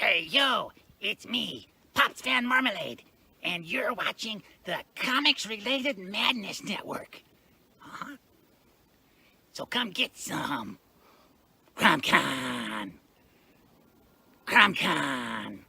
Hey, yo, it's me, Pop's Fan Marmalade, and you're watching the Comics-Related Madness Network. Uh-huh. So come get some. CromCon. CromCon.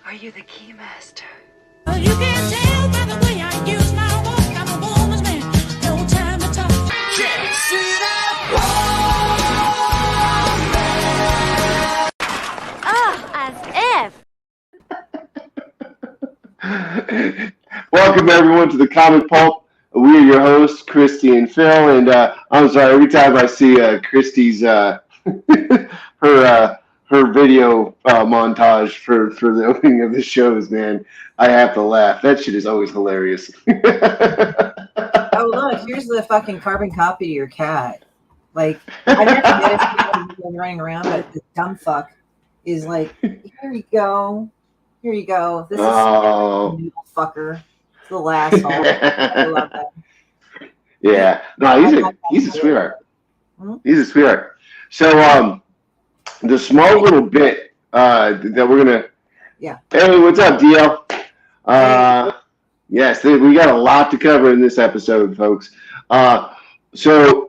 Are you the keymaster? You can tell by the way I use my walk. I'm a woman's man. No time to talk. As if. Welcome everyone to the Comic Pulp. We are your hosts, Christy and Phil. And I'm sorry, every time I see Christy's her video montage for the opening of the shows, man, I have to laugh. That shit is always hilarious. Oh, look, here's the fucking carbon copy of your cat. Like, I never get it running around, but the dumb fuck is like, here you go. Here you go. This is little fucker. It's the last hole. I love that. Yeah. No, he's a sweetheart. Hmm? He's a sweetheart. So, the small little bit that we're going to... Yeah. Hey, what's up, DL? Yes, we got a lot to cover in this episode, folks. So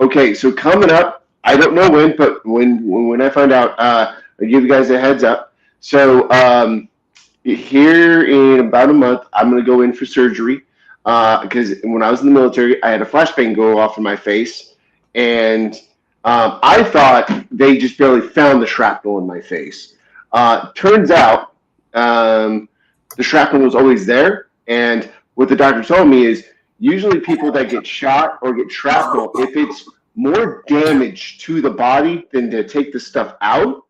coming up, I don't know when, but when I find out, I'll give you guys a heads up. So here in about a month, I'm going to go in for surgery because when I was in the military, I had a flashbang go off in my face, and I thought they just barely found the shrapnel in my face. Turns out the shrapnel was always there, and what the doctor told me is usually people that get shot or get shrapnel, if it's more damage to the body than to take the stuff out,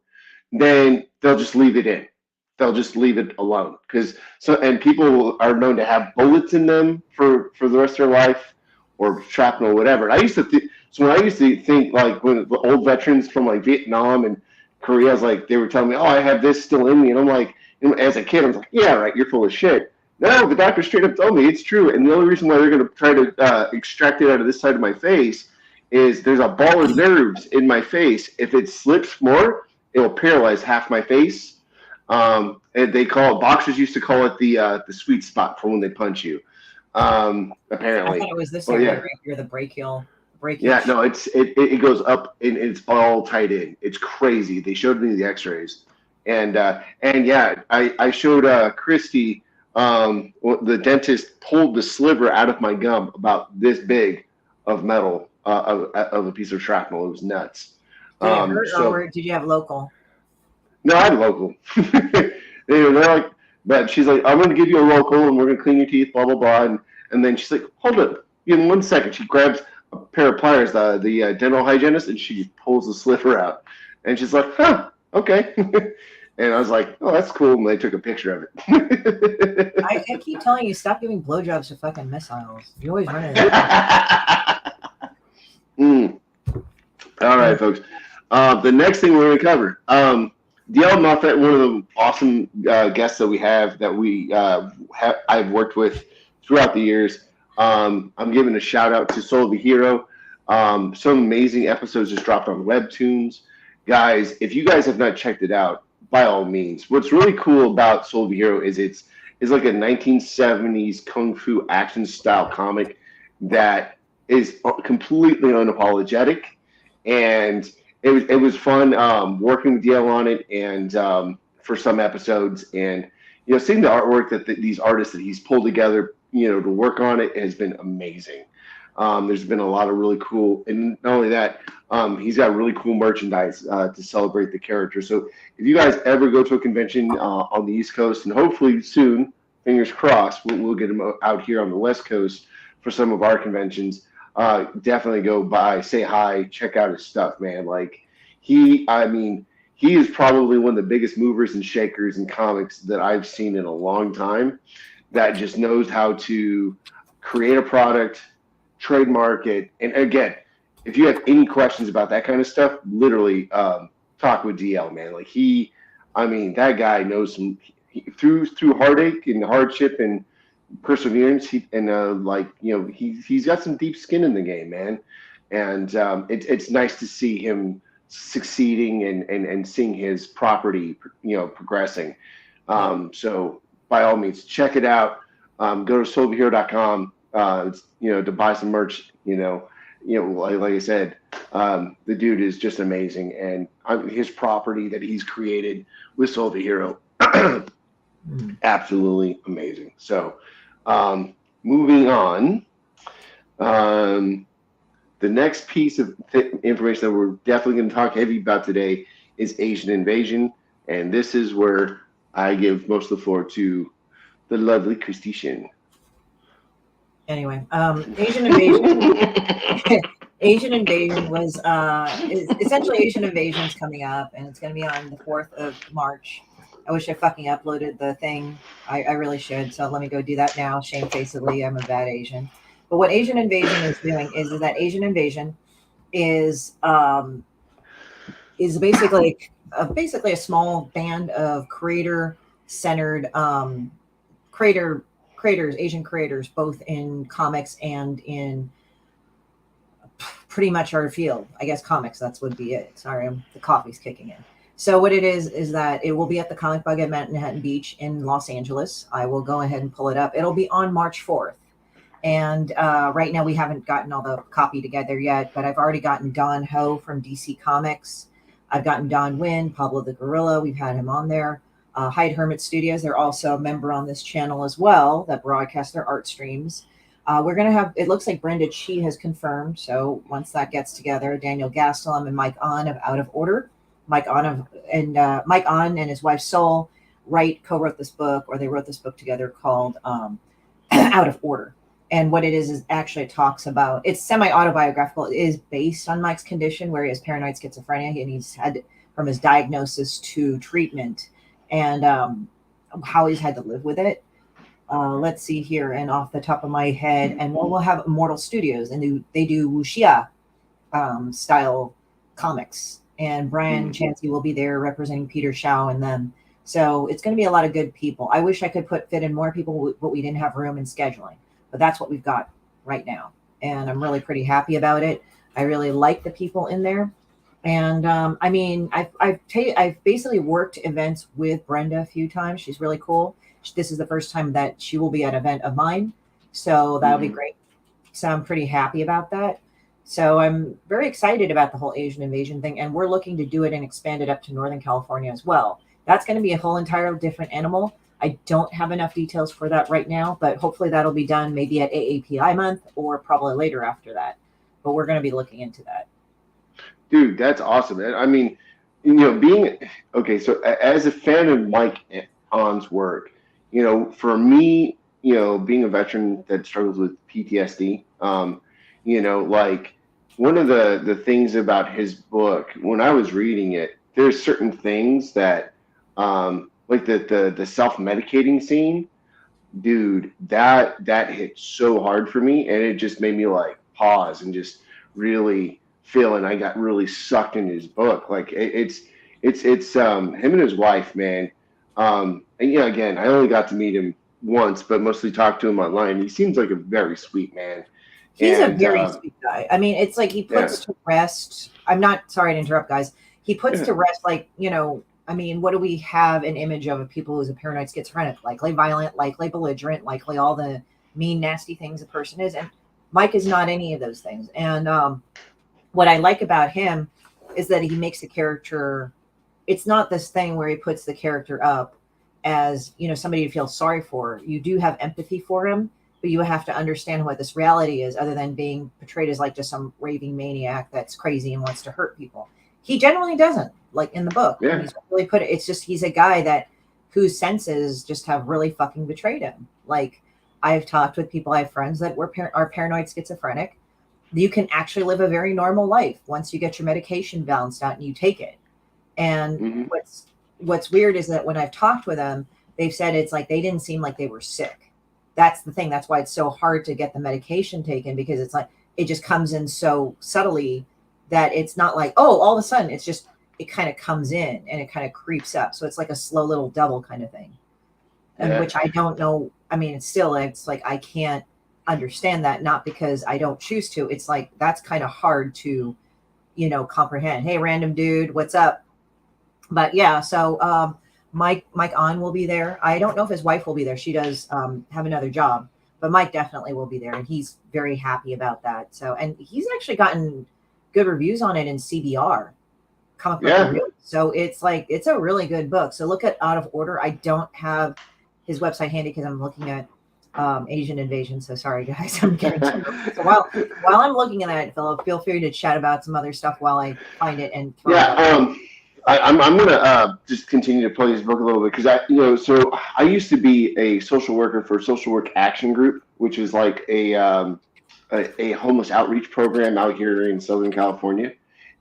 then they'll just leave it in. they'll just leave it alone. And people are known to have bullets in them for the rest of their life, or shrapnel, or whatever. And I used to think like when the old veterans from like Vietnam and Korea, I was like, they were telling me, oh, I have this still in me, and I'm like, as a kid, I was like, yeah, right, you're full of shit. No, the doctor straight up told me it's true, and the only reason why they're going to try to extract it out of this side of my face is there's a ball of nerves in my face. If it slips more, it will paralyze half my face. And they call it, boxers used to call it the sweet spot for when they punch you. Apparently, I thought it was this Oh, area yeah. right here, the brachial. Yeah, no, it goes up and it's all tied in. It's crazy. They showed me the X-rays, and yeah, I showed Christy. The dentist pulled the sliver out of my gum about this big of metal of a piece of shrapnel. It was nuts. Did it hurt, or did you have local? No, I had local. They're like, but she's like, I'm going to give you a local, and we're going to clean your teeth, blah blah blah, and then she's like, hold it, in 1 second. She grabs a pair of pliers, the dental hygienist, and she pulls the sliver out, and she's like, huh, okay. And I was like, oh, that's cool. And they took a picture of it. I keep telling you, stop giving blowjobs to fucking missiles. You always run into that. All right, folks. The next thing we're going to cover, Devill Moffat, one of the awesome guests that we have that I've worked with throughout the years. I'm giving a shout out to Soul of the Hero. Some amazing episodes just dropped on Webtoons. Guys, if you guys have not checked it out, by all means. What's really cool about Soul of the Hero is it's like a 1970s kung fu action style comic that is completely unapologetic, and it was fun working with Devill on it, and for some episodes, and seeing the artwork that these artists that he's pulled together, to work on it has been amazing. There's been a lot of really cool, and not only that, he's got really cool merchandise to celebrate the character. So if you guys ever go to a convention on the East Coast, and hopefully soon, fingers crossed, we'll get him out here on the West Coast for some of our conventions, definitely go by, say hi, check out his stuff, man. Like he is probably one of the biggest movers and shakers in comics that I've seen in a long time, that just knows how to create a product, trademark it. And again, if you have any questions about that kind of stuff, literally talk with DL, man. Like that guy knows through heartache and hardship and perseverance. He's got some deep skin in the game, man. And it's nice to see him succeeding and seeing his property, progressing. So by all means, check it out. Go to soulofthehero.com. To buy some merch, like I said, the dude is just amazing, and his property that he's created with Soul of the Hero, absolutely amazing. So, moving on, the next piece of information that we're definitely going to talk heavy about today is Asian invasion, and this is where I give most of the floor to the lovely Christy Shin. Anyway, Asian invasion. Asian invasion was essentially Asian invasion's coming up, and it's going to be on the 4th of March. I wish I fucking uploaded the thing. I really should. So let me go do that now. Shamefacedly, I'm a bad Asian. But what Asian invasion is doing is that Asian invasion is basically a small band of creator-centered Asian creators, both in comics and in pretty much our field. I guess comics, that would be it. Sorry, the coffee's kicking in. So what it is that it will be at the Comic Bug at Manhattan Beach in Los Angeles. I will go ahead and pull it up. It'll be on March 4th. And right now we haven't gotten all the copy together yet, but I've already gotten Don Ho from DC Comics. I've gotten Don Wynn, Pablo the Gorilla. We've had him on there. Hyde Hermit Studios, they're also a member on this channel as well that broadcast their art streams. We're going to have, it looks like Brenda Chi has confirmed. So once that gets together, Daniel Gastelum and Mike On of Out of Order. Mike On and his wife Soul co-wrote this book, or they wrote this book together called Out of Order. And what it is actually it talks about, it's semi-autobiographical. It is based on Mike's condition where he has paranoid schizophrenia, and he's had from his diagnosis to treatment. And how he's had to live with it. Let's see here, and off the top of my head, and we'll have Immortal Studios, and they do wuxia style comics, and Brian Chansey will be there representing Peter Shaw and them. So it's going to be a lot of good people. I wish I could fit in more people, but we didn't have room in scheduling. But that's what we've got right now, and I'm really pretty happy about it. I really like the people in there, and I mean, I've basically worked events with Brenda a few times. She's really cool. This is the first time that she will be at an event of mine, so that'll be great. So I'm pretty happy about that. So I'm very excited about the whole Asian invasion thing, and we're looking to do it and expand it up to Northern California as well. That's going to be a whole entire different animal. I don't have enough details for that right now, but hopefully that'll be done maybe at AAPI month or probably later after that. But we're going to be looking into that. Dude, that's awesome. I mean, you know, so as a fan of Mike On's work, you know, for me, you know, being a veteran that struggles with PTSD, you know, like one of the things about his book, when I was reading it, there's certain things that, like the self-medicating scene, dude, that hit so hard for me, and it just made me like pause and just really feel, and I got really sucked into his book. Like it's him and his wife, man. And yeah, again, I only got to meet him once, but mostly talked to him online. He seems like a very sweet man. He's a very sweet guy. I mean, it's like he puts to rest. I'm not sorry to interrupt, guys. He puts to rest, like, you know, I mean, what do we have an image of people who's a paranoid schizophrenic? Likely violent, likely belligerent, likely all the mean, nasty things a person is. And Mike is not any of those things. And what I like about him is that he makes the character, it's not this thing where he puts the character up as, you know, somebody to feel sorry for. You do have empathy for him, but you have to understand what this reality is, other than being portrayed as like just some raving maniac that's crazy and wants to hurt people. He generally doesn't, like in the book. Yeah. He's really put it. It's just he's a guy that whose senses just have really fucking betrayed him. Like, I've talked with people, I have friends that are paranoid schizophrenic. You can actually live a very normal life once you get your medication balanced out and you take it. And what's weird is that when I've talked with them, they've said it's like they didn't seem like they were sick. That's the thing. That's why it's so hard to get the medication taken, because it's like it just comes in so subtly that it's not like, oh, all of a sudden, it's just, it kind of comes in and it kind of creeps up. So it's like a slow little devil kind of thing. And which I don't know. I mean, it's like I can't understand that, not because I don't choose to. It's like that's kind of hard to, you know, comprehend. Hey, random dude, what's up? But yeah, so Mike On will be there. I don't know if his wife will be there. She does have another job, but Mike definitely will be there, and he's very happy about that. So, and he's actually gotten good reviews on it in CBR. Comic Book Review. So it's like, it's a really good book. So look at Out of Order. I don't have his website handy because I'm looking at Asian Invasion. So sorry, guys. I'm getting so while I'm looking at that, Philip, feel free to chat about some other stuff while I find it and throw it up. I'm gonna just continue to play this book a little bit, because so I used to be a social worker for Social Work Action Group, which is like a homeless outreach program out here in Southern California,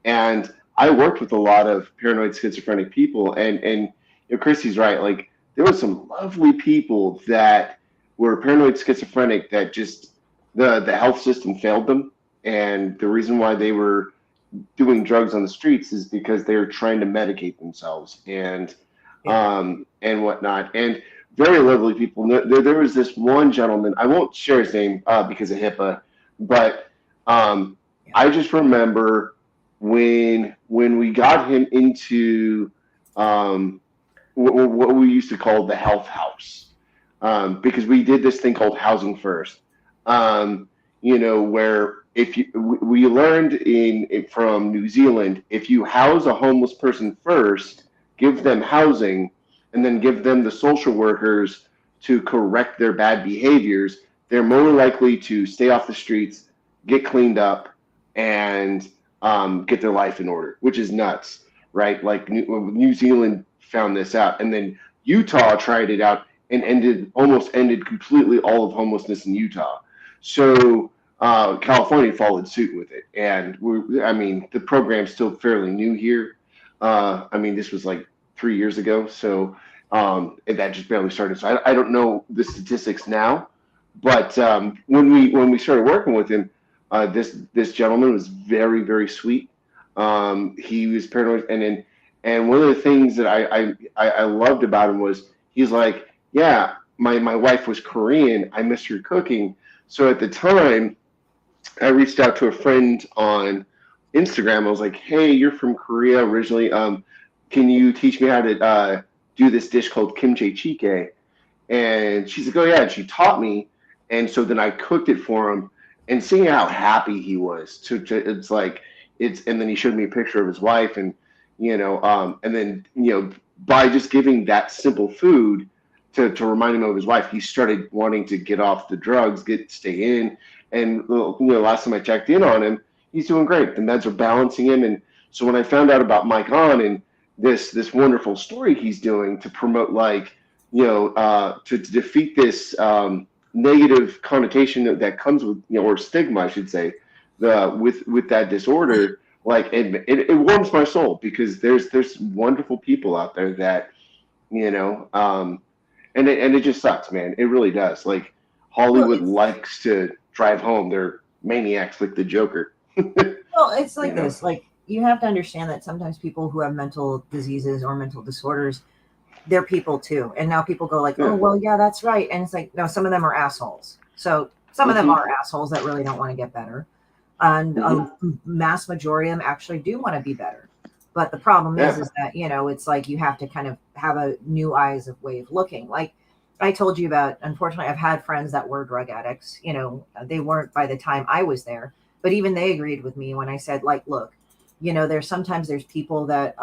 and I worked with a lot of paranoid schizophrenic people, and you know, Christy's right. Like, there were some lovely people that were paranoid schizophrenic that just the health system failed them, and the reason why they were doing drugs on the streets is because they were trying to medicate themselves and whatnot. And very lovely people. There was this one gentleman, I won't share his name because of HIPAA, but I just remember when we got him into what we used to call the health house, because we did this thing called Housing First, where we learned from New Zealand, if you house a homeless person first, give them housing, and then give them the social workers to correct their bad behaviors, they're more likely to stay off the streets, get cleaned up, and get their life in order, which is nuts, right? Like New Zealand found this out, and then Utah tried it out and almost ended completely all of homelessness in Utah. So California followed suit with it, and the program's still fairly new here. This was like 3 years ago, so and that just barely started. So I don't know the statistics now, but when we started working with him, this gentleman was very, very sweet. He was paranoid, and one of the things that I loved about him was he's like, yeah, my wife was Korean. I miss her cooking. So at the time, I reached out to a friend on Instagram. I was like, hey, you're from Korea originally. Can you teach me how to do this dish called kimchi jjigae? And she's like, oh yeah, and she taught me. And so then I cooked it for him, and seeing how happy he was. It's like and then he showed me a picture of his wife, and and then by just giving that simple food to remind him of his wife, he started wanting to get off the drugs, stay in. And last time I checked in on him, he's doing great. The meds are balancing him. And so when I found out about Mike On and this wonderful story he's doing to promote, to defeat this negative connotation that comes with, or stigma, I should say, with that disorder, it warms my soul, because there's wonderful people out there that, and it just sucks, man. It really does. Like, Hollywood likes to drive home their maniacs like the Joker. Well, it's like this. Like, you have to understand that sometimes people who have mental diseases or mental disorders, they're people too. And now people go like, oh, well, yeah, that's right. And it's like, no, some of them are assholes. So some of them are assholes that really don't want to get better. And a mass majority of them actually do want to be better. But the problem is that, it's like you have to kind of have a new eyes of way of looking. Like I told you about, unfortunately, I've had friends that were drug addicts. They weren't by the time I was there. But even they agreed with me when I said, like, look, there's people that,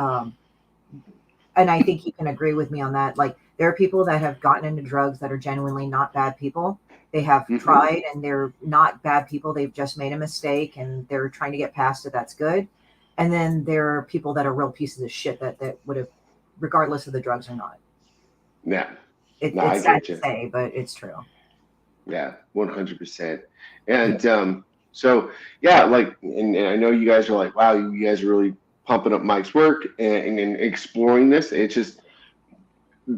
and I think you can agree with me on that. Like, there are people that have gotten into drugs that are genuinely not bad people. They have tried and they're not bad people. They've just made a mistake and they're trying to get past it. That's good. And then there are people that are real pieces of shit that would have, regardless of the drugs or not. Yeah. It's sad to say, but it's true. Yeah, 100%. And so, yeah, and I know you guys are like, wow, you guys are really pumping up Mike's work and exploring this. It's just,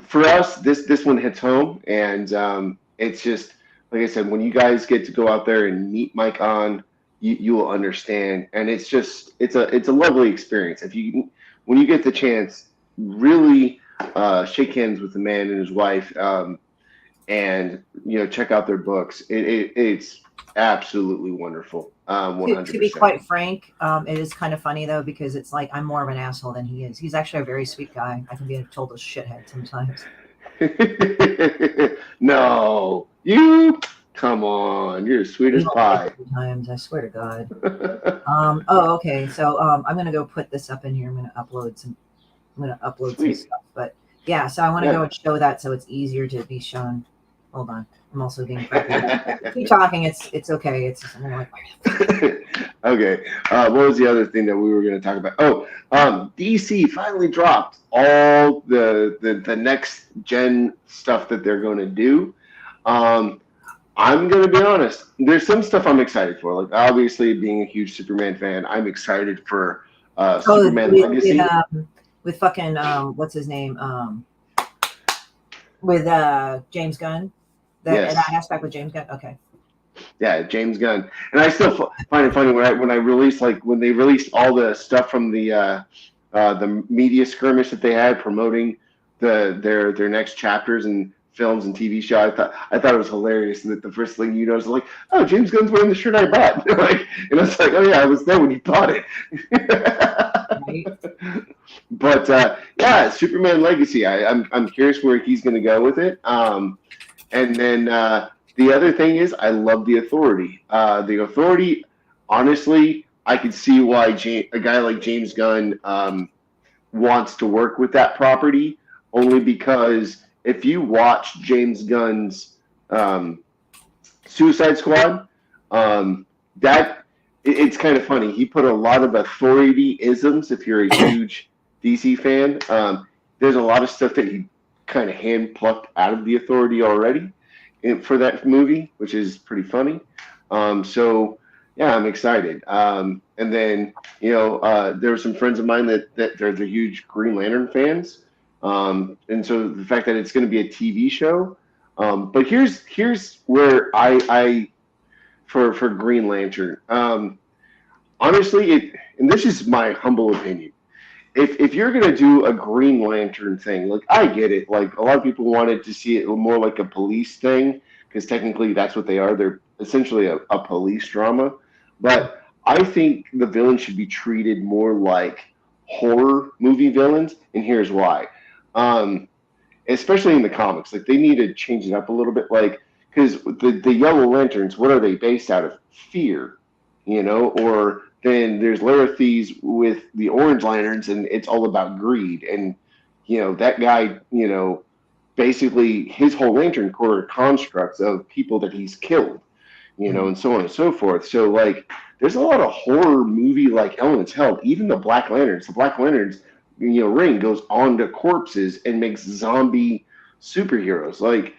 for us, this one hits home, and it's just, like I said, when you guys get to go out there and meet Mike On, you will understand, and it's a lovely experience. When you get the chance, really shake hands with the man and his wife, and check out their books. It's absolutely wonderful. 100%. To be quite frank, it is kind of funny though, because it's like I'm more of an asshole than he is. He's actually a very sweet guy. I can be a total shithead sometimes. No, you come on, you're sweet as pie. Sometimes, I swear to God. Okay. So I'm gonna go put this up in here. I'm gonna upload some stuff. But yeah, so I want to go and show that so it's easier to be shown. Hold on, I'm also being keep talking. It's okay. It's just, I'm like, okay. What was the other thing that we were going to talk about? DC finally dropped all the next gen stuff that they're going to do. I'm going to be honest. There's some stuff I'm excited for. Like, obviously, being a huge Superman fan, I'm excited for Superman Legacy. With fucking what's his name? With James Gunn. That aspect with James Gunn. Okay. Yeah, James Gunn. And I still find it funny when they released all the stuff from the media skirmish that they had promoting their next chapters and films and TV show. I thought it was hilarious, and that the first thing you notice is like, oh, James Gunn's wearing the shirt I bought. And it's like, oh yeah, I was there when you bought it. Right. But yeah, Superman Legacy. I'm curious where he's going to go with it. And then the other thing is, I love The Authority. The Authority, honestly, I could see why a guy like James Gunn wants to work with that property, only because if you watch James Gunn's Suicide Squad, it's kind of funny. He put a lot of authority-isms, if you're a huge DC fan. There's a lot of stuff that he kind of hand-plucked out of The Authority already for that movie, which is pretty funny. So, yeah, I'm excited. And then, there were some friends of mine that they're the huge Green Lantern fans. And so the fact that it's going to be a TV show. But here's where I for Green Lantern. Honestly, and this is my humble opinion. If you're gonna do a Green Lantern thing, like I get it, like a lot of people wanted to see it more like a police thing because technically that's what they are. They're essentially a police drama. But I think the villain should be treated more like horror movie villains, and here's why. Especially in the comics, like they need to change it up a little bit, like because the Yellow Lanterns, what are they based out of? Fear, or then there's Laertes with the Orange Lanterns, and it's all about greed. And, that guy, basically his whole Lantern Corps are constructs of people that he's killed, and so on and so forth. So, like, there's a lot of horror movie-like elements. Hell, even the Black Lanterns, ring goes onto corpses and makes zombie superheroes. Like,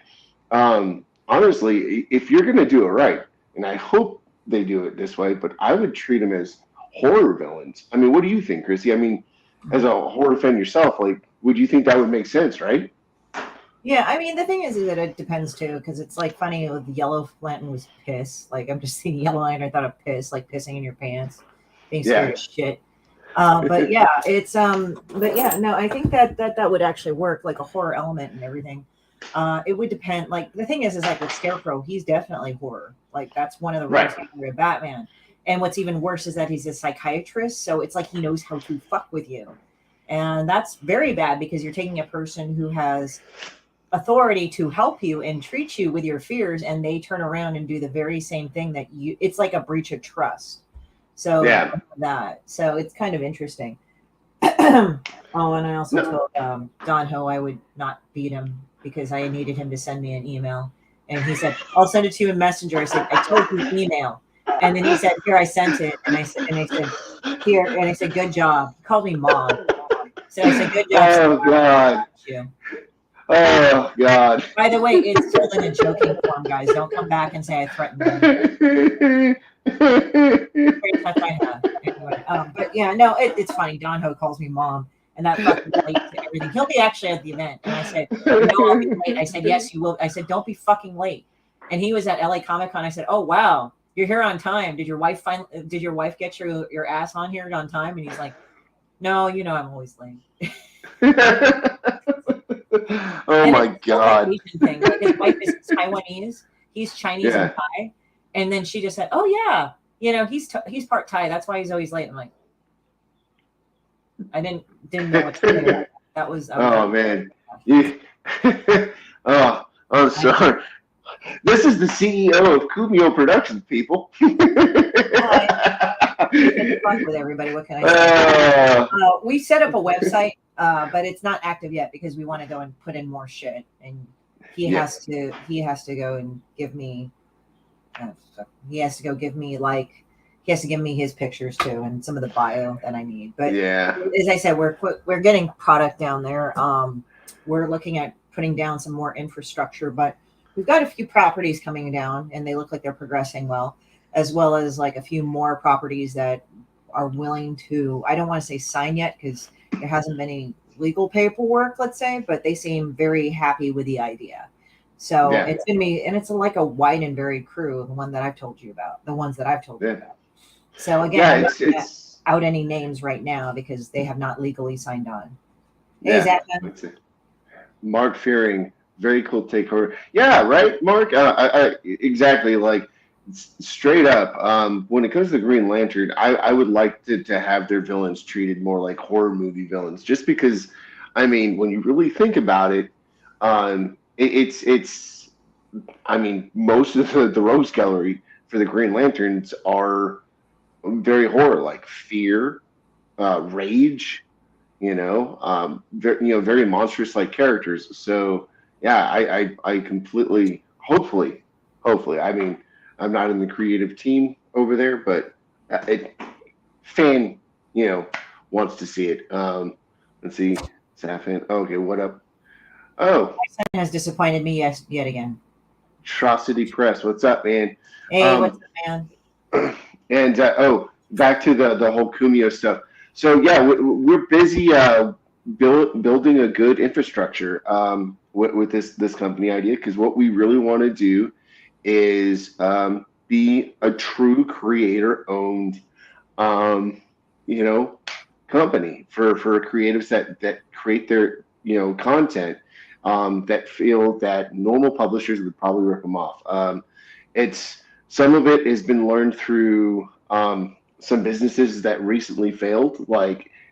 honestly, if you're going to do it right, and I hope they do it this way, but I would treat them as horror villains. I mean, what do you think, Chrissy? I mean, as a horror fan yourself, like, would you think that would make sense, right? Yeah, I mean, the thing is that it depends too, because it's like funny. The Yellow Lantern was piss. Like, I'm just seeing Yellow Lantern, I thought of piss, like pissing in your pants, being scared of shit. But yeah, no, I think that would actually work, like a horror element and everything. It would depend. Like the thing is like with Scarecrow, he's definitely horror. Like that's one of the roles of Batman. And what's even worse is that he's a psychiatrist, so it's like he knows how to fuck with you, and that's very bad because you're taking a person who has authority to help you and treat you with your fears, and they turn around and do the very same thing that you. It's like a breach of trust. So so it's kind of interesting. And I also told Don Ho I would not beat him because I needed him to send me an email. And he said, I'll send it to you in Messenger. I said, I told you email. And then he said, here, I sent it. And I said, here. And I said, good job. He called me mom. So I said, good job. Oh, God. Oh, God. By the way, it's still in a joking form, guys. Don't come back and say I threatened them. But yeah, no, it's funny. Don Ho calls me mom. And that fucking late to everything. He'll be actually at the event. And I said, I'll be late. I said, yes, you will. I said, don't be fucking late. And he was at LA Comic Con. I said, oh, wow, you're here on time. Did your wife get your ass on here on time? And he's like, no, I'm always late. Oh my God. Thing. Like his wife is Taiwanese. He's Chinese and Thai. And then she just said, oh yeah, he's part Thai. That's why he's always late. I'm like, I didn't know what to do. That was man. I'm sorry. This is the CEO of Kumio Productions, people. Fuck with everybody. What can I say? We set up a website, but it's not active yet because we want to go and put in more shit. And he has to go and give me. He has to go give me he has to give me his pictures too and some of the bio that I need. But as I said, we're getting product down there. We're looking at putting down some more infrastructure, but we've got a few properties coming down and they look like they're progressing well as like a few more properties that are willing to, I don't want to say sign yet because there hasn't been any legal paperwork, let's say, but they seem very happy with the idea. So it's going to be, and it's like a wide and varied crew, the ones that I've told you about. So again, I'm not out any names right now because they have not legally signed on. Hey, Zach. Mark Fearing, very cool takeover. Yeah, right, Mark. Exactly. Like straight up. When it comes to the Green Lantern, I would like to have their villains treated more like horror movie villains, just because. I mean, when you really think about it, it's. I mean, most of the Rose Gallery for the Green Lanterns are very horror, like fear, rage, very monstrous like characters. So yeah, I completely, hopefully, I mean, I'm not in the creative team over there, but fan, wants to see it. Let's see, Safin. Okay, what up? Oh, my son has disappointed me yet again. Atrocity Press, what's up, man? Hey, what's up, man? And back to the whole Kumio stuff. So yeah, we're busy building a good infrastructure with this company idea, because what we really want to do is be a true creator-owned, company for creatives that create their content, that feel that normal publishers would probably rip them off. It's some of it has been learned through some businesses that recently failed,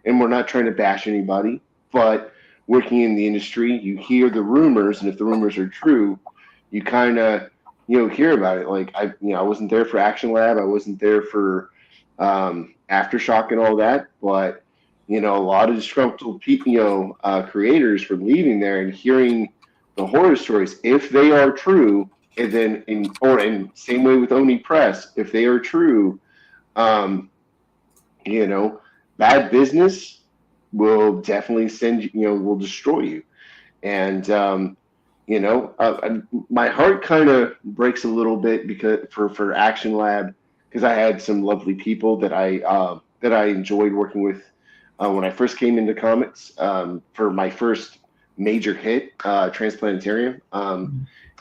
and we're not trying to bash anybody, but working in the industry, you hear the rumors, and if the rumors are true, you kind of hear about it. Like I wasn't there for Action Lab, I wasn't there for Aftershock and all that, but a lot of disgruntled people, creators from leaving there and hearing the horror stories, if they are true, and then in same way with Oni Press, if they are true, bad business will definitely will destroy you. And my heart kind of breaks a little bit because for Action Lab, because I had some lovely people that I enjoyed working with when I first came into comics, for my first major hit, Transplantarium,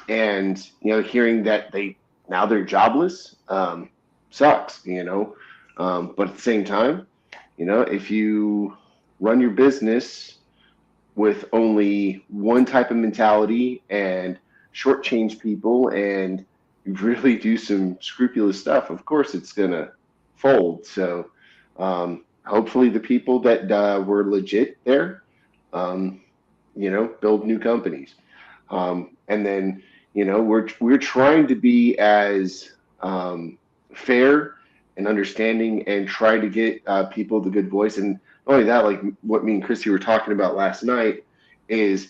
and hearing that they're jobless sucks, but at the same time, if you run your business with only one type of mentality and shortchange people and really do some scrupulous stuff, of course it's gonna fold. So hopefully the people that were legit there, build new companies, and then we're trying to be as fair and understanding and try to get people the good voice. And not only that, like what me and Christy were talking about last night, is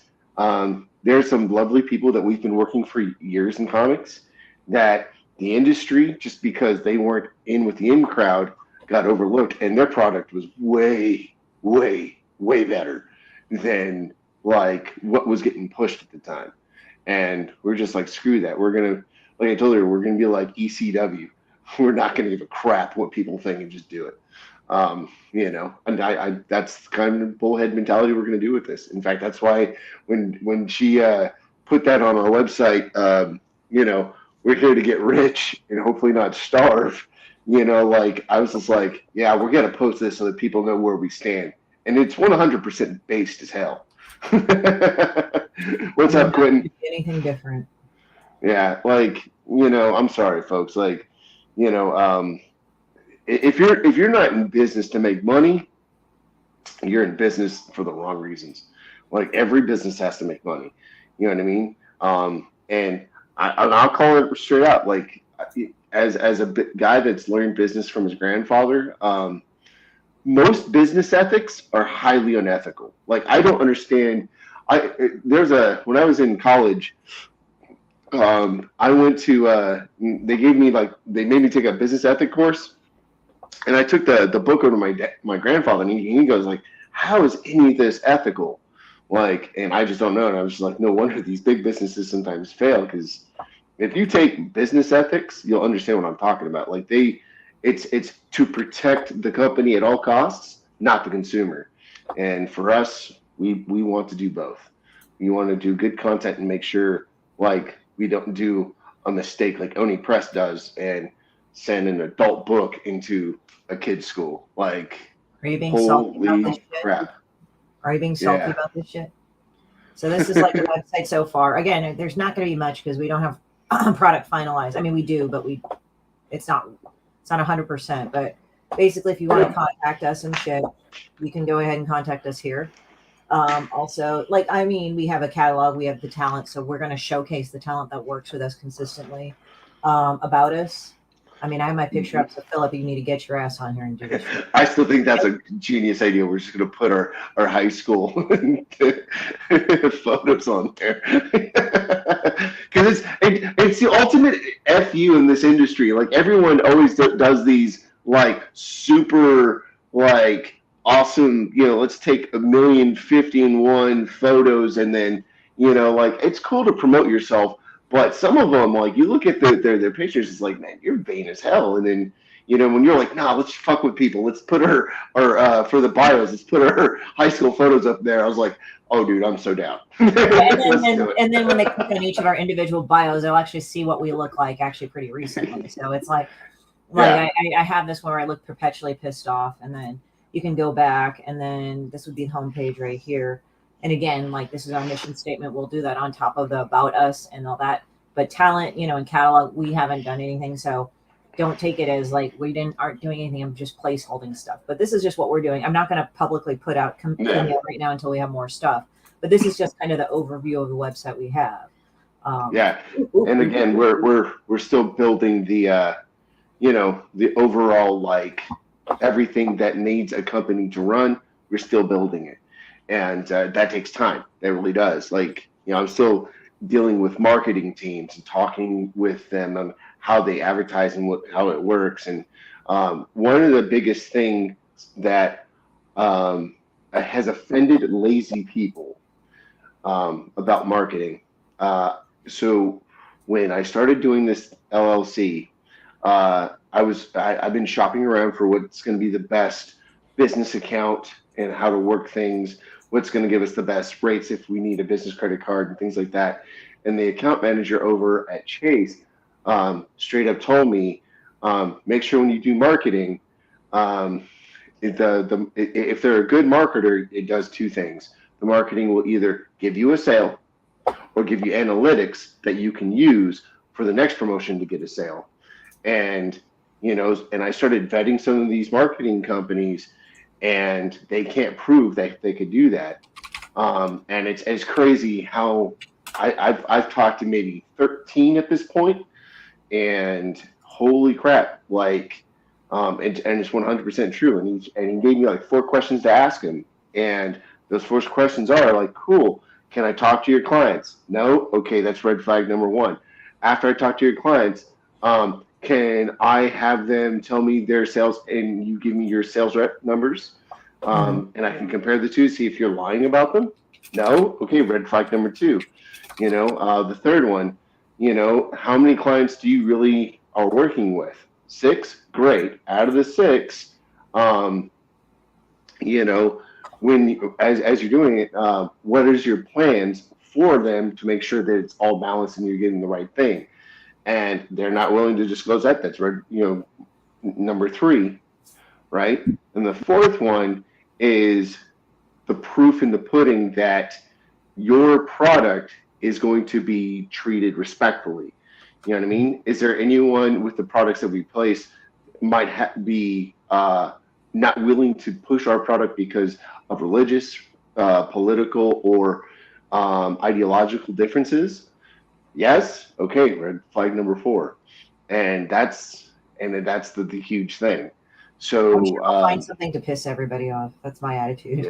there's some lovely people that we've been working for years in comics that the industry, just because they weren't in with the in crowd, got overlooked, and their product was way, way, way better than like what was getting pushed at the time. And we're just like, screw that. We're gonna, like I told you, we're gonna be like ECW. We're not gonna give a crap what people think and just do it. And I that's kind of bullhead mentality we're gonna do with this. In fact, that's why when she put that on our website, we're here to get rich and hopefully not starve. I was just like, yeah, we're gonna post this so that people know where we stand, and it's 100% based as hell. What's up, Quentin? Anything different? Yeah, I'm sorry, folks. If you're not in business to make money, you're in business for the wrong reasons. Like every business has to make money. You know what I mean? And I'll call it straight out. Like as a guy that's learned business from his grandfather, most business ethics are highly unethical. Like I don't understand. When I was in college, I went to they made me take a business ethic course, and I took the book over to my grandfather, and he goes like, how is any of this ethical? And I just don't know. And I was just like, no wonder these big businesses sometimes fail, because if you take business ethics, you'll understand what I'm talking about. Like it's to protect the company at all costs, not the consumer. And for us, we want to do both. We want to do good content and make sure we don't do a mistake like Oni Press does and send an adult book into a kid's school. Are you being salty about this shit? Crap. Are you being salty about this shit? So this is like the website so far. Again, there's not going to be much because we don't have product finalized. I mean, we do, but it's not 100%. But basically, if you want to contact us and shit, you can go ahead and contact us here. Also, we have a catalog, we have the talent, so we're going to showcase the talent that works with us consistently. About us, I have my picture up, so Philip, you need to get your ass on here and do this. I still think that's a genius idea. We're just going to put our high school photos on there. Because it's the ultimate FU in this industry. Like, everyone always does these, super, awesome, let's take 1,050,001 photos, and then, it's cool to promote yourself. But some of them, you look at their pictures, it's like, man, you're vain as hell. And then, You know, when you're like, nah, let's fuck with people. Let's put her, or for the bios, let's put her high school photos up there. I was like, oh, dude, I'm so down. And Let's then, do it. and then when they click on each of our individual bios, they'll actually see what we look like actually pretty recently. So it's like Yeah. I have this one where I look perpetually pissed off, and then you can go back, and then this would be the homepage right here. And again, like this is our mission statement. We'll do that on top of the about us and all that. But talent, you know, and catalog, we haven't done anything. So don't take it as like we aren't doing anything. I'm just placeholding stuff. But this is just what we're doing. I'm not going to publicly put out right now until we have more stuff. But this is just kind of the overview of the website we have. Yeah, and again, we're still building the you know, the overall, like, everything that needs a company to run. We're still building it, and that takes time. That really does. Like, you know, I'm still dealing with marketing teams and talking with them on how they advertise and how it works. And one of the biggest things that has offended lazy people about marketing. So when I started doing this LLC, I've been shopping around for what's going to be the best business account and how to work things, what's going to give us the best rates if we need a business credit card and things like that. And the account manager over at Chase straight up told me, make sure when you do marketing, if they're a good marketer, it does two things. The marketing will either give you a sale or give you analytics that you can use for the next promotion to get a sale. And, you know, and I started vetting some of these marketing companies, and they can't prove that they could do that. And it's crazy how I've talked to maybe 13 at this point, and holy crap, like, and it's 100% true. And he gave me like 4 questions to ask him, and those 4 questions are like, cool, can I talk to your clients? No? Okay, that's red flag number 1. After I talk to your clients, can I have them tell me their sales, and you give me your sales rep numbers, and I can compare the two, see if you're lying about them? No? Okay, red flag number 2. You know, the third one, you know, how many clients do you really are working with? 6? Great. Out of the 6, you know, as you're doing it, what is your plans for them to make sure that it's all balanced and you're getting the right thing? And they're not willing to disclose that. That's, you know, number 3, right? And the 4th one is the proof in the pudding that your product is going to be treated respectfully. You know what I mean? Is there anyone with the products that we place might be not willing to push our product because of religious, political, or ideological differences? Yes. Okay. Red flag number 4, and that's the huge thing. So I'm sure I'll find something to piss everybody off. That's my attitude.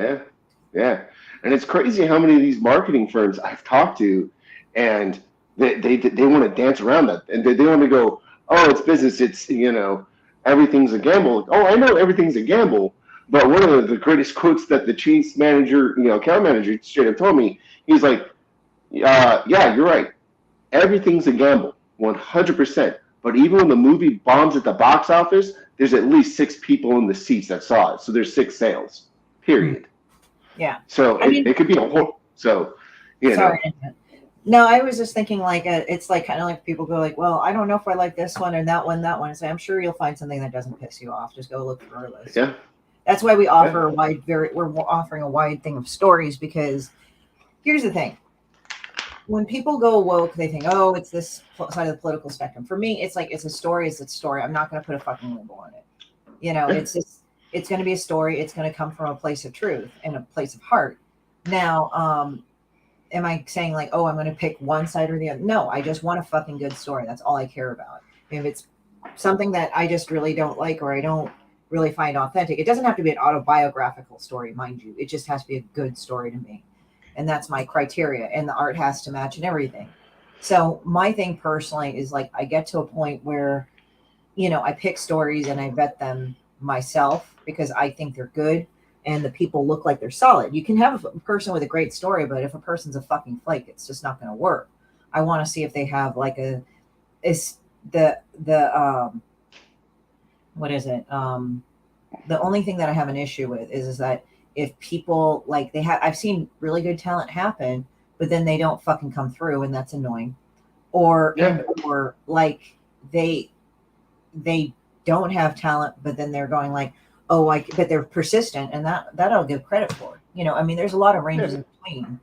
Yeah, and it's crazy how many of these marketing firms I've talked to, and they want to dance around that, and they want to go, oh, it's business, it's, you know, everything's a gamble. Oh, I know everything's a gamble, but one of the greatest quotes that the Chase manager, you know, account manager straight up told me, he's like, yeah, you're right. Everything's a gamble, 100%. But even when the movie bombs at the box office, there's at least 6 people in the seats that saw it. So there's 6 sales, period. Yeah. So it could be a whole. So, you know. No, I was just thinking like it's like kind of like people go like, well, I don't know if I like this one or that one. And say, I'm sure you'll find something that doesn't piss you off. Just go look through our list. Yeah. That's why we offer we're offering a wide thing of stories, because here's the thing. When people go woke, they think, oh, it's this side of the political spectrum. For me, it's like, it's a story. It's a story. I'm not going to put a fucking label on it. You know, it's going to be a story. It's going to come from a place of truth and a place of heart. Now, am I saying like, oh, I'm going to pick one side or the other? No, I just want a fucking good story. That's all I care about. If it's something that I just really don't like, or I don't really find authentic, it doesn't have to be an autobiographical story, mind you. It just has to be a good story to me. And that's my criteria, and the art has to match and everything. So my thing personally is like, I get to a point where, you know, I pick stories and I vet them myself because I think they're good and the people look like they're solid. You can have a person with a great story, but if a person's a fucking flake, it's just not going to work. I want to see if they have like what is it? The only thing that I have an issue with is that if people like I've seen really good talent happen, but then they don't fucking come through, and that's annoying. Or Yeah. or like they don't have talent, but then they're going like, oh, but they're persistent, and that I'll give credit for. I mean, there's a lot of ranges in between,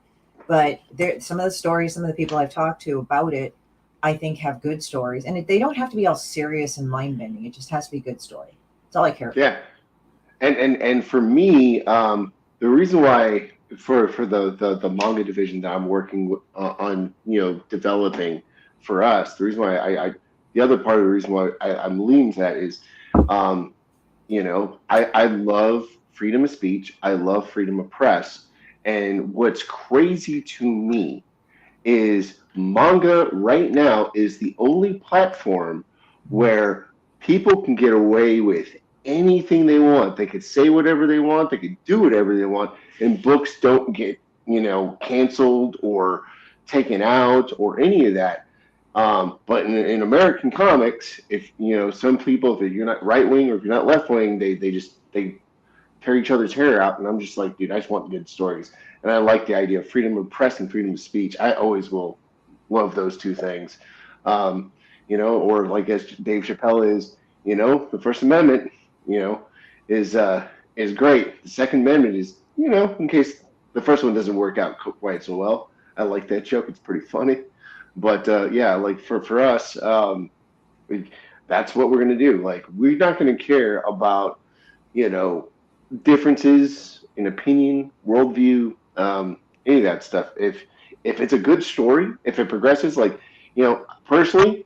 but there some of the stories, some of the people I've talked to about it, I think have good stories, and they don't have to be all serious and mind bending. It just has to be a good story. That's all I care about. Yeah. And for me, the reason why for the manga division that I'm working on, developing for us, the reason why the other part of the reason why I'm leaning to that is, I love freedom of speech. I love freedom of press. And what's crazy to me is manga right now is the only platform where people can get away with anything they want. They could say whatever they want. They could do whatever they want. And books don't get, canceled or taken out or any of that. But in American comics, if, some people, if you're not right wing or if you're not left wing, they tear each other's hair out. And I'm just like, dude, I just want good stories. And I like the idea of freedom of press and freedom of speech. I always will love those two things. Or like as Dave Chappelle is, the First Amendment, is great. The Second Amendment is, in case the first one doesn't work out quite so well. I like that joke. It's pretty funny. But yeah, like for us, that's what we're going to do. Like, we're not going to care about, differences in opinion, worldview, any of that stuff. If it's a good story, if it progresses, like, personally,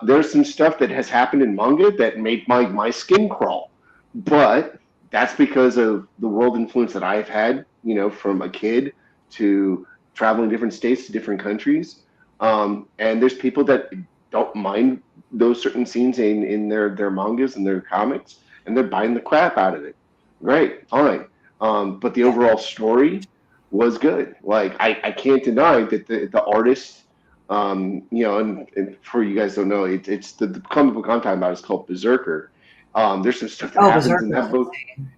there's some stuff that has happened in manga that made my skin crawl. But that's because of the world influence that I've had, from a kid to traveling different states to different countries. And there's people that don't mind those certain scenes in their mangas and their comics, and they're buying the crap out of it. Great, fine. But the overall story was good. Like, I can't deny that the artist, and for you guys don't know, it's the comic book I'm talking about is called Berserker. There's some stuff that happens Berserker. in that book.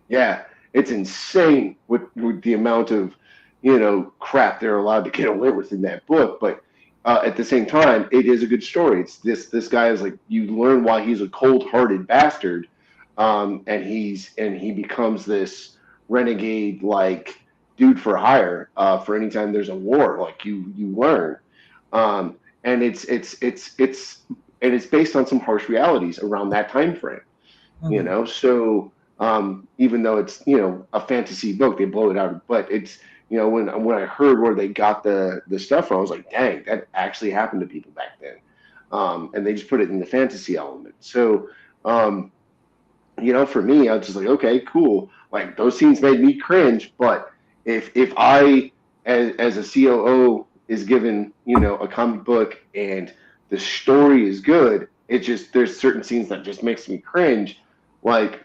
Yeah, it's insane with the amount of, crap they're allowed to get away with in that book. But at the same time, it is a good story. It's this guy is like, you learn why he's a cold-hearted bastard, and he becomes this renegade like dude for hire for any time there's a war. Like you learn, and it's based on some harsh realities around that time frame. Mm-hmm. So even though it's a fantasy book, they blow it out. But it's when I heard where they got the stuff from, I was like, dang, that actually happened to people back then, and they just put it in the fantasy element. So for me, I was just like, okay, cool. Like, those scenes made me cringe, but if I as a COO is given a comic book and the story is good, it just, there's certain scenes that just makes me cringe. Like,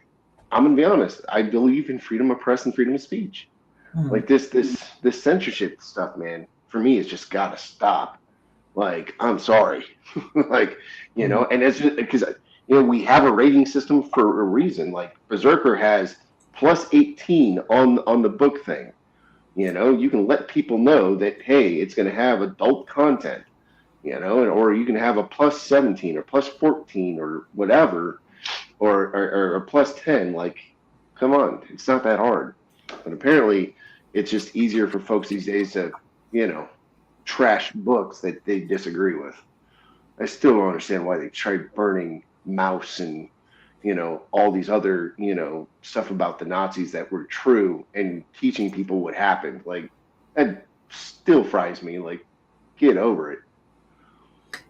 I'm gonna be honest, I believe in freedom of press and freedom of speech. Mm-hmm. Like this censorship stuff, man, for me, it's just gotta stop. Like, I'm sorry. Like, and it's just because we have a rating system for a reason. Like, Berserker has plus 18 on the book thing. You can let people know that, hey, it's going to have adult content, or you can have a plus 17 or plus 14 or whatever, or a plus 10. Like, come on, it's not that hard. But apparently, it's just easier for folks these days to, trash books that they disagree with. I still don't understand why they tried burning Mouse and all these other stuff about the Nazis that were true and teaching people what happened. Like, that still fries me. Like, get over it.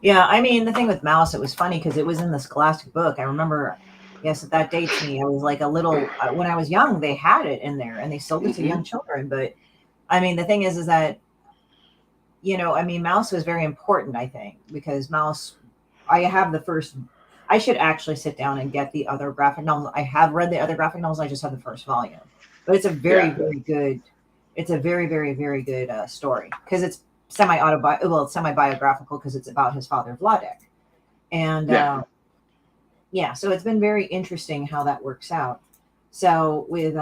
Yeah, I mean, the thing with Mouse, it was funny because it was in the Scholastic book. I remember, yes, that dates me. I was like a little, when I was young, they had it in there and they sold it to young children. But I mean, the thing is that, Mouse was very important, I think, because Mouse, I should actually sit down and get the other graphic novels. I have read the other graphic novels. I just have the first volume, but it's a very, very good. It's a very, very, very good story because it's semi-biographical because it's about his father Vladek, and yeah, so it's been very interesting how that works out. So with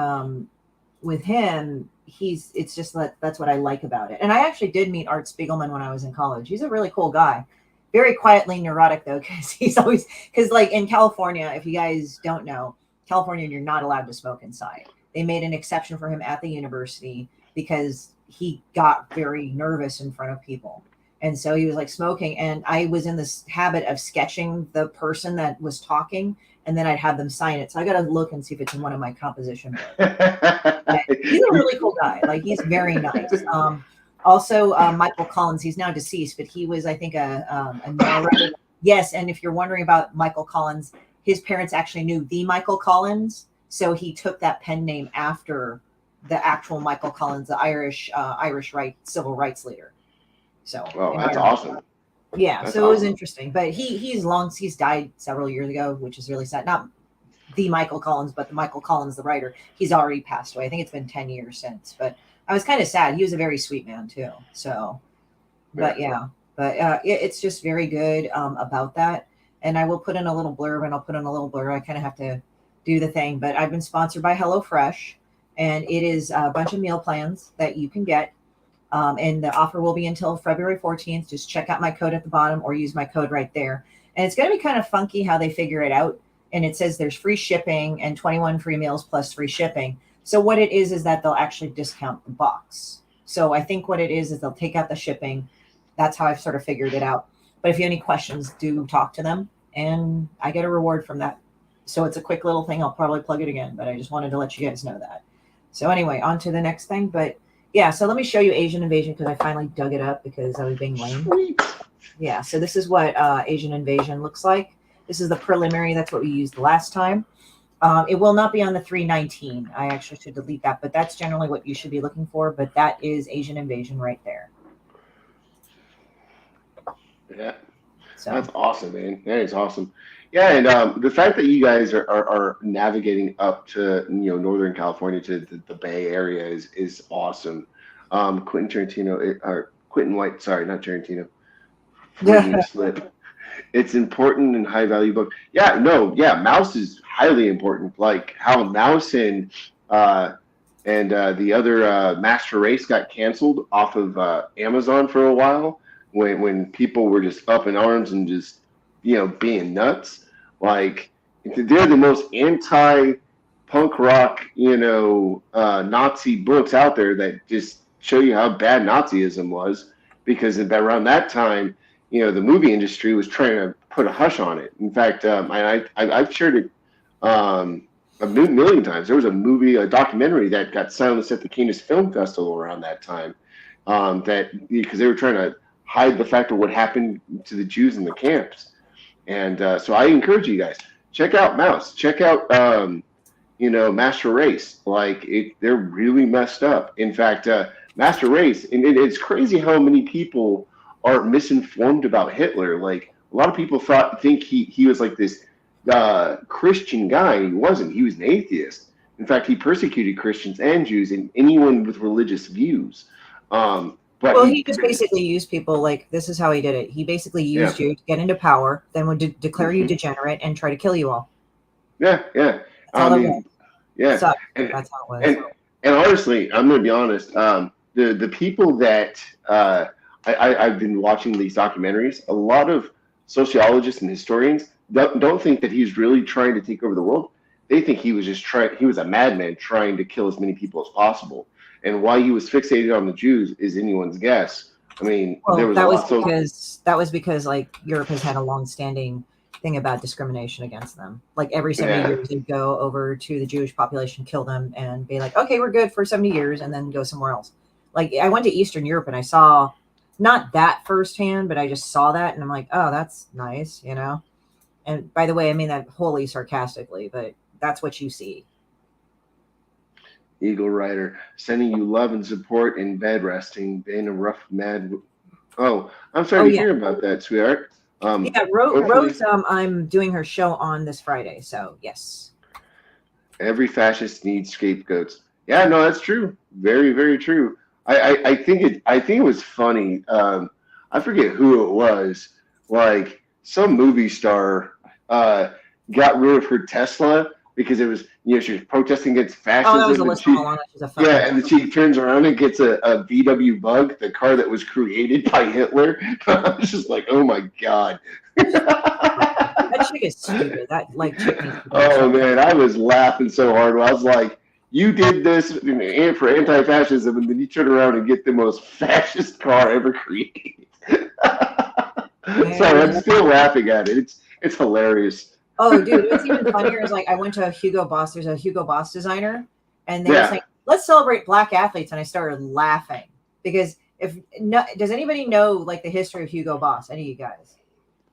him, it's just that's what I like about it. And I actually did meet Art Spiegelman when I was in college. He's a really cool guy. Very quietly neurotic though, because like in California, if you guys don't know, California, you're not allowed to smoke inside. They made an exception for him at the university because he got very nervous in front of people. And so he was like smoking. And I was in this habit of sketching the person that was talking, and then I'd have them sign it. So I got to look and see if it's in one of my composition books. He's a really cool guy. Like, he's very nice. Also, Michael Collins, he's now deceased, but he was, I think, a narrator. Yes, and if you're wondering about Michael Collins, his parents actually knew the Michael Collins, so he took that pen name after the actual Michael Collins, the Irish civil rights leader. So, that's awesome. Yeah, That's so it was awesome. interesting. But he's died several years ago, which is really sad. Not the Michael Collins, but the Michael Collins, the writer. He's already passed away. I think it's been 10 years since. But I was kind of sad. He was a very sweet man too. So, but it's just very good about that. And I will put in a little blurb, and I'll put in a little blurb. I kind of have to do the thing. But I've been sponsored by HelloFresh, and it is a bunch of meal plans that you can get. And the offer will be until February 14th. Just check out my code at the bottom or use my code right there. And it's going to be kind of funky how they figure it out. And it says there's free shipping and 21 free meals plus free shipping. So what it is that they'll actually discount the box. So I think what it is they'll take out the shipping. That's how I've sort of figured it out. But if you have any questions, do talk to them. And I get a reward from that. So it's a quick little thing. I'll probably plug it again, but I just wanted to let you guys know that. So anyway, on to the next thing. But yeah, so let me show you Asian Invasion, because I finally dug it up because I was being lame. Sweet. Yeah, so this is what Asian Invasion looks like. This is the preliminary. That's what we used last time. It will not be on the 319. I actually should delete that, but that's generally what you should be looking for. But that is Asian Invasion right there. Yeah, So that's awesome, man. That is awesome. Yeah, and the fact that you guys are navigating up to Northern California to the Bay Area is awesome. Quentin Tarantino or Quentin White, sorry, not Tarantino. Freudian slip. It's important and high value book. Yeah, Mouse is highly important. Like how Mouse and the other Master Race got canceled off of Amazon for a while when people were just up in arms and just being nuts. Like they're the most anti-punk rock Nazi books out there that just show you how bad Nazism was, because around that time the movie industry was trying to put a hush on it. In fact, I've shared it a million times. There was a documentary that got silenced at the Cannes Film Festival around that time, because they were trying to hide the fact of what happened to the Jews in the camps. And so I encourage you guys, check out Mouse, check out Master Race. Like they're really messed up. In fact, Master Race, and it's crazy how many people are misinformed about Hitler. Like a lot of people think he was like this Christian guy. He wasn't. He was an atheist. In fact, he persecuted Christians and Jews and anyone with religious views. But he just basically used people. Like, this is how he did it. He basically used you to get into power, then would declare you degenerate and try to kill you all. Yeah. That's how it was. And honestly, I'm going to be honest. The people that I've been watching these documentaries, a lot of sociologists and historians don't think that he's really trying to take over the world. They think he was he was a madman trying to kill as many people as possible. And why he was fixated on the Jews is anyone's guess. I mean, that was because like Europe has had a long-standing thing about discrimination against them. Like every 70 years, they'd go over to the Jewish population, kill them, and be like, okay, we're good for 70 years, and then go somewhere else. Like I went to Eastern Europe and I saw not that firsthand, but I just saw that, and I'm like, oh, that's nice, And by the way, I mean that wholly sarcastically, but that's what you see. Eagle Rider, sending you love and support in bed resting, being a rough, mad. Oh, I'm sorry to hear about that, sweetheart. Rose, I'm doing her show on this Friday, so yes. Every fascist needs scapegoats. Yeah, no, that's true. Very, very true. I think it was funny. I forget who it was. Like some movie star got rid of her Tesla because it was, she was protesting against fascism. Oh, that was and Alyssa she, Milano. She's a fucking and then she turns around and gets a VW Bug, the car that was created by Hitler. I was just like, oh my God. That chick is stupid. That chick needs to be Oh man, I was laughing so hard. I was like, you did this for anti-fascism, and then you turn around and get the most fascist car ever created. Sorry, I'm still laughing at it. It's hilarious. Oh, dude, what's even funnier is I went to a Hugo Boss. There's a Hugo Boss designer, and they were saying, "Let's celebrate Black athletes," and I started laughing because does anybody know the history of Hugo Boss? Any of you guys?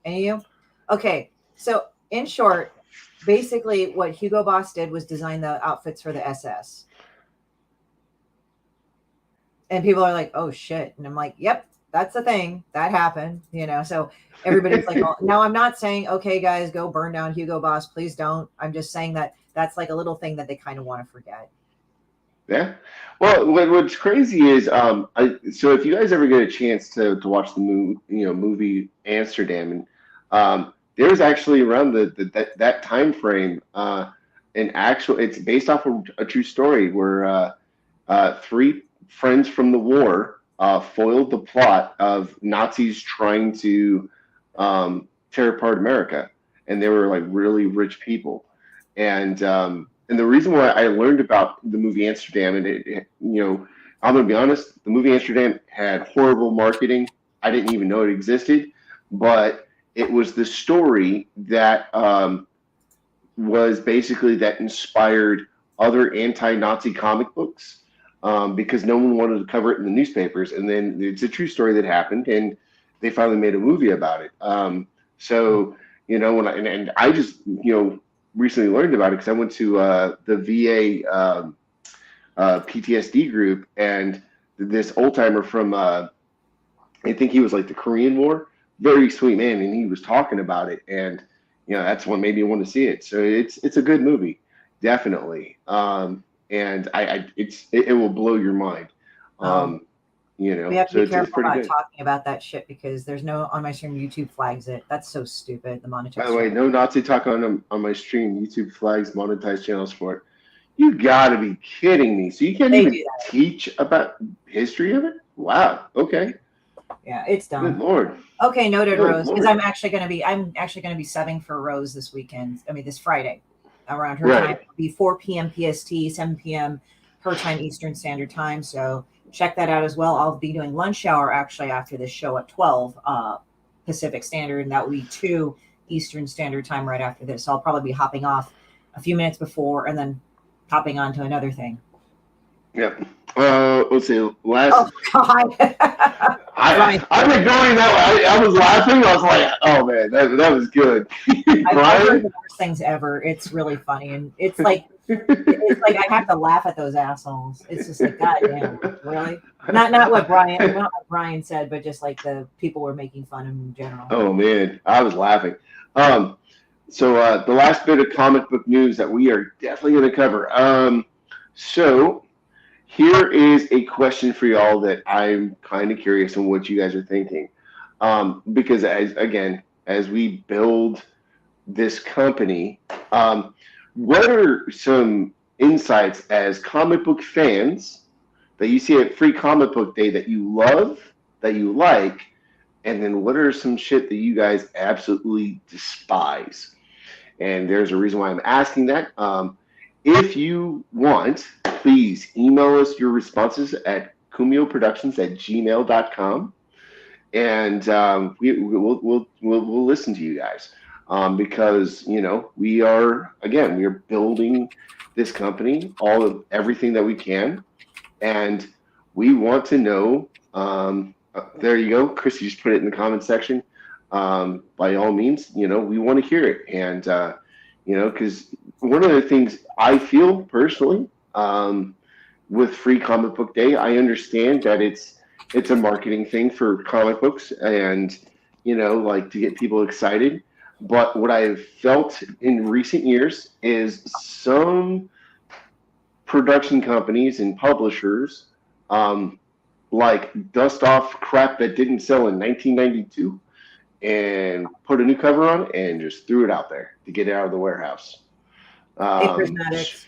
Any of you? Okay, so in short, basically what Hugo Boss did was design the outfits for the SS, and people are like, "Oh shit," and I'm like, "Yep." That's the thing that happened, so everybody's like, oh, now I'm not saying, okay, guys, go burn down Hugo Boss. Please don't. I'm just saying that's a little thing that they kind of want to forget. Yeah. Well, what's crazy is, so if you guys ever get a chance to watch the movie Amsterdam, and there's actually around that time frame, it's based off of a true story where three friends from the war foiled the plot of Nazis trying to tear apart America, and they were really rich people, and the reason why I learned about the movie Amsterdam, and I'm gonna be honest, the movie Amsterdam had horrible marketing. I didn't even know it existed, but it was the story that was basically that inspired other anti-Nazi comic books. Because no one wanted to cover it in the newspapers, and then it's a true story that happened, and they finally made a movie about it. So when I just recently learned about it because I went to the VA PTSD group, and this old timer from I think he was the Korean War, very sweet man, and he was talking about it, and that's what made me want to see it. So it's a good movie, definitely. And it will blow your mind. We have to be careful about talking about that shit because there's no on my stream. YouTube flags it. That's so stupid. The monetized. By the way, no Nazi talk on my stream. YouTube flags monetized channels for it. You gotta be kidding me! So you can't even teach about history of it? Wow. Okay. Yeah, it's done. Good Lord. Okay, noted, Rose. Because I'm actually gonna be subbing for Rose this weekend. I mean, this Friday. Around her time, it'll be 4 p.m. PST, 7 p.m. her time, Eastern Standard Time. So check that out as well. I'll be doing lunch hour actually after this show at 12 Pacific Standard, and that will be 2 Eastern Standard Time right after this. So I'll probably be hopping off a few minutes before and then hopping on to another thing. Yep. Let's see. Oh God. I've been going that way. I was laughing. I was like, oh man, that was good. I've heard the worst things ever. It's really funny, and it's like I have to laugh at those assholes. It's just goddamn, really. Not what Brian said, but just the people were making fun of him in general. Oh man, I was laughing. So the last bit of comic book news that we are definitely going to cover. So here is a question for y'all that I'm kind of curious on what you guys are thinking. Because as we build this company, what are some insights as comic book fans that you see at Free Comic Book Day that you love, that you like, and then what are some shit that you guys absolutely despise? And there's a reason why I'm asking that. If you want, please email us your responses at kumioproductions@gmail.com, and we'll listen to you guys because we are building this company, everything that we can, and we want to know. There you go, Chrissy just put it in the comment section. By all means, we want to hear it, and because one of the things I feel personally with Free Comic Book Day, I understand that it's a marketing thing for comic books and to get people excited. But what I've felt in recent years is some production companies and publishers dust off crap that didn't sell in 1992 and put a new cover on and just threw it out there to get it out of the warehouse. Hey, prismatics.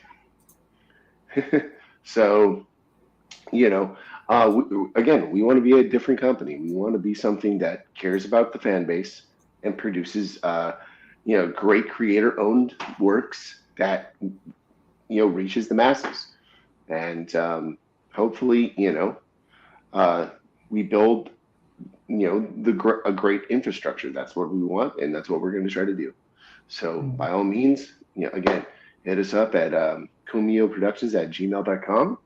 So, you know, again, we want to be a different company. We want to be something that cares about the fan base and produces, great creator-owned works that, reaches the masses. And hopefully, we build, a great infrastructure. That's what we want, and that's what we're going to try to do. So by all means, again, hit us up at kumioproductions@gmail.com,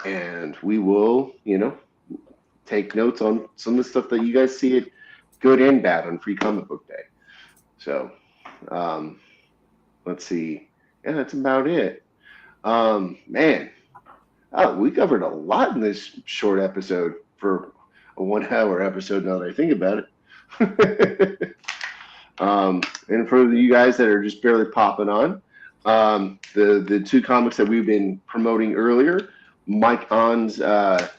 and we will, take notes on some of the stuff that you guys see it good and bad on Free Comic Book Day. So let's see. Yeah, that's about it. Man, we covered a lot in this short episode for a 1 hour episode now that I think about it. And for you guys that are just barely popping on, the two comics that we've been promoting earlier, Mike On's Out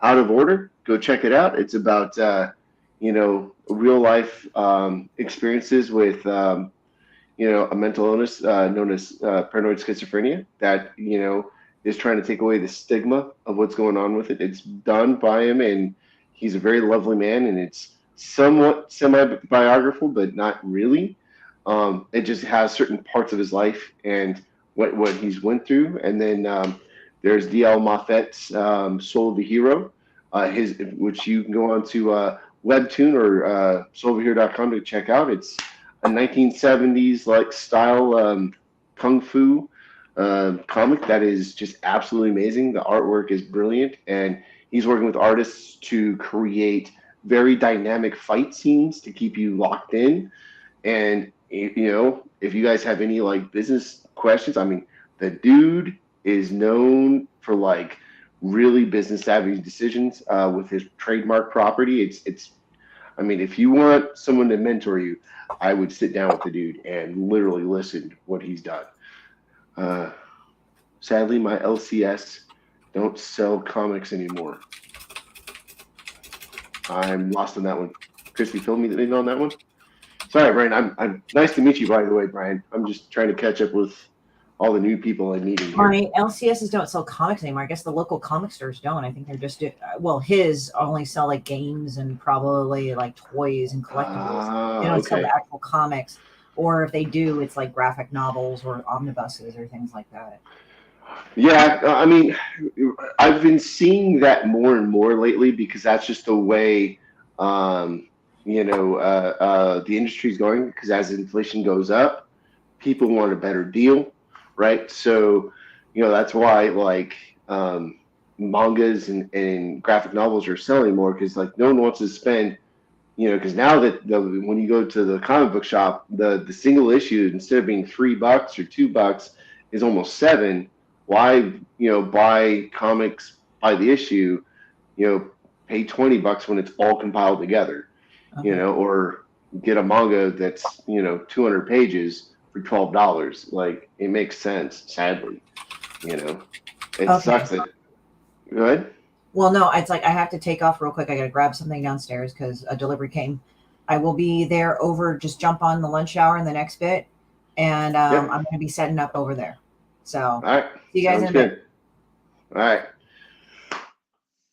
of Order, go check it out. It's about, real life experiences with, a mental illness known as paranoid schizophrenia that, is trying to take away the stigma of what's going on with it. It's done by him, and he's a very lovely man, and it's somewhat semi-biographical, but not really. It just has certain parts of his life and what he's went through. And then there's D.L. Moffett's Soul of a Hero, which you can go on to Webtoon or soulofahero.com to check out. It's a 1970s like style kung fu comic that is just absolutely amazing. The artwork is brilliant, and he's working with artists to create very dynamic fight scenes to keep you locked in. And if you guys have any like business questions, I mean, the dude is known for like really business savvy decisions with his trademark property. I mean, if you want someone to mentor you, I would sit down with the dude and literally listen to what he's done. Sadly, my LCS don't sell comics anymore. I'm lost on that one. Christy, fill me in on that one. Sorry, Brian. I'm nice to meet you, by the way, Brian. I'm just trying to catch up with all the new people I'm meeting here. My LCSs don't sell comics anymore. I guess the local comic stores don't. I think they're just his only sell like games and probably like toys and collectibles. They don't sell the actual comics, or if they do, it's like graphic novels or omnibuses or things like that. Yeah, I mean, I've been seeing that more and more lately because that's just the way, the industry's going. Because as inflation goes up, people want a better deal, right? So, that's why like mangas and graphic novels are selling more because like no one wants to spend, because now that when you go to the comic book shop, the single issue instead of being $3 or $2 is almost $7. Why, buy comics by the issue, pay $20 when it's all compiled together, or get a manga that's, 200 pages for $12. Like, it makes sense, sadly, It sucks that. Go ahead. Well, no, it's like I have to take off real quick. I got to grab something downstairs because a delivery came. I will be there just jump on the lunch hour in the next bit, and I'm going to be setting up over there. So, all right. See you guys in a bit. All right.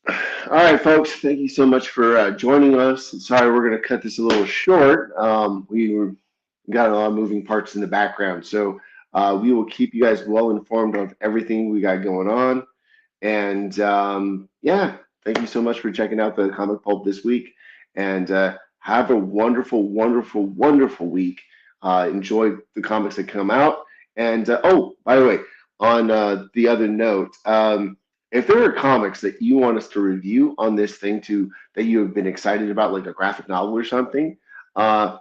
All right, folks. Thank you so much for joining us. Sorry, we're going to cut this a little short. We got a lot of moving parts in the background. So we will keep you guys well informed of everything we got going on. And thank you so much for checking out the Comic Pulp this week. And have a wonderful, wonderful, wonderful week. Enjoy the comics that come out. And by the way, on the other note, if there are comics that you want us to review on this thing too, that you have been excited about, like a graphic novel or something,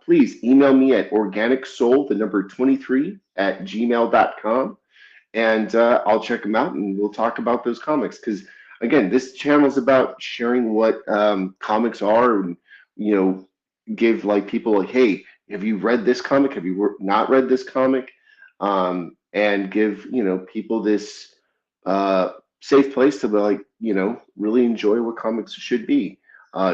please email me at organicsoul23@gmail.com, and I'll check them out and we'll talk about those comics. Because again, this channel is about sharing what comics are, and give like people like, hey, have you read this comic? Have you not read this comic? And give people this safe place to like really enjoy what comics should be.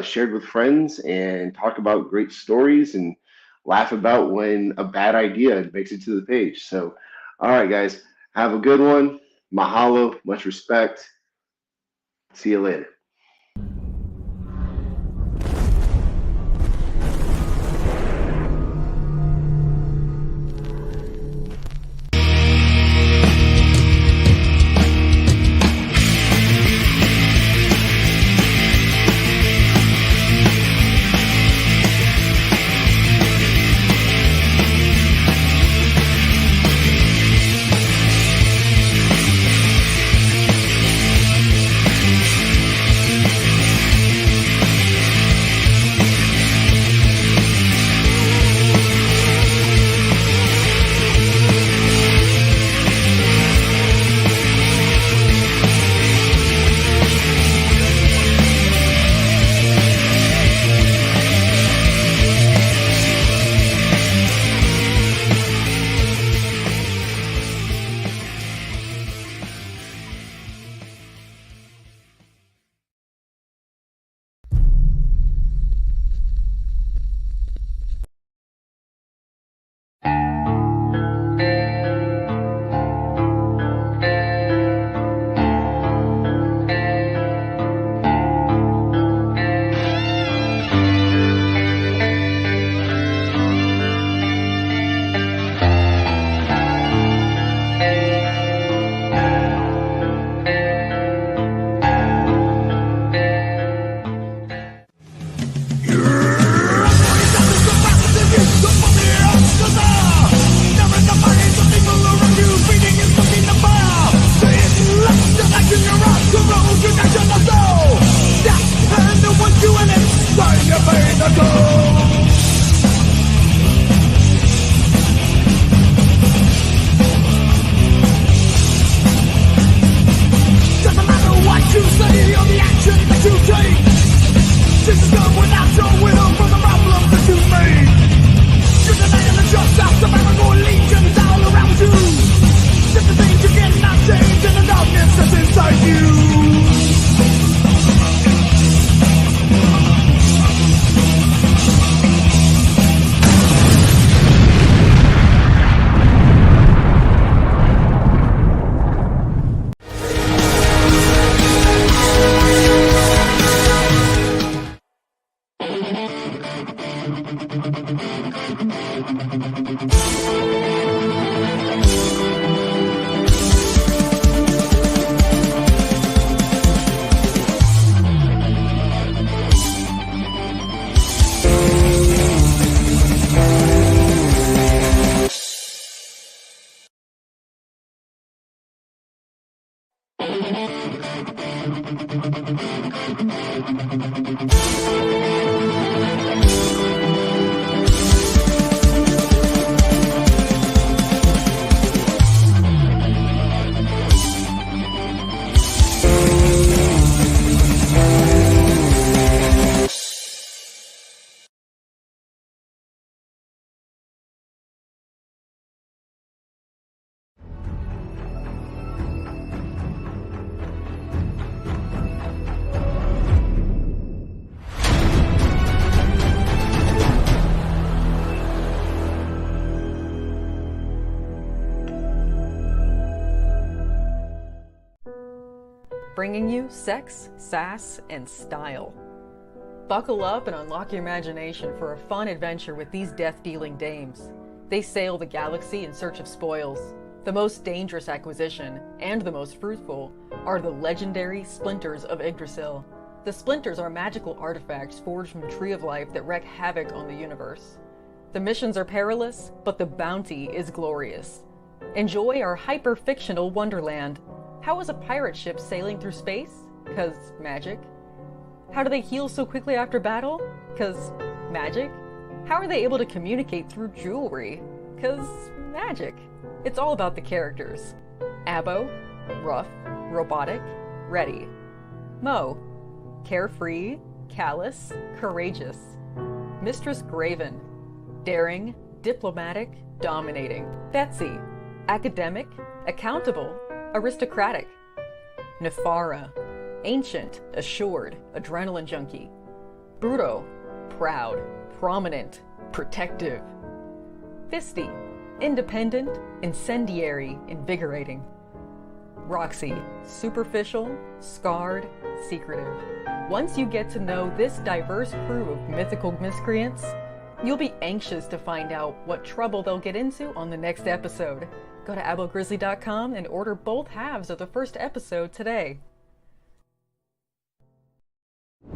shared with friends, and talk about great stories and laugh about when a bad idea makes it to the page. So, all right, guys, have a good one. Mahalo, much respect. See you later. Bringing you sex, sass, and style. Buckle up and unlock your imagination for a fun adventure with these death-dealing dames. They sail the galaxy in search of spoils. The most dangerous acquisition, and the most fruitful, are the legendary Splinters of Yggdrasil. The Splinters are magical artifacts forged from the Tree of Life that wreak havoc on the universe. The missions are perilous, but the bounty is glorious. Enjoy our hyper-fictional wonderland. How is a pirate ship sailing through space? 'Cause magic. How do they heal so quickly after battle? 'Cause magic. How are they able to communicate through jewelry? 'Cause magic. It's all about the characters. Abo, rough, robotic, ready. Mo, carefree, callous, courageous. Mistress Graven, daring, diplomatic, dominating. Betsy, academic, accountable, aristocratic. Nefara, ancient, assured, adrenaline junkie. Bruto, proud, prominent, protective. Fisty, independent, incendiary, invigorating. Roxy, superficial, scarred, secretive. Once you get to know this diverse crew of mythical miscreants, you'll be anxious to find out what trouble they'll get into on the next episode. Go to abogrizzly.com and order both halves of the first episode today.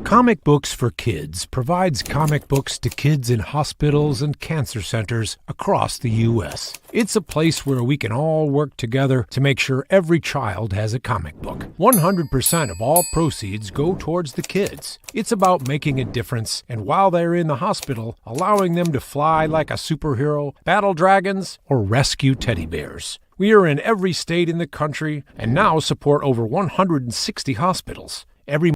Comic Books for Kids provides comic books to kids in hospitals and cancer centers across the U.S. It's a place where we can all work together to make sure every child has a comic book. 100% of all proceeds go towards the kids. It's about making a difference, and while they're in the hospital, allowing them to fly like a superhero, battle dragons, or rescue teddy bears. We are in every state in the country and now support over 160 hospitals. Every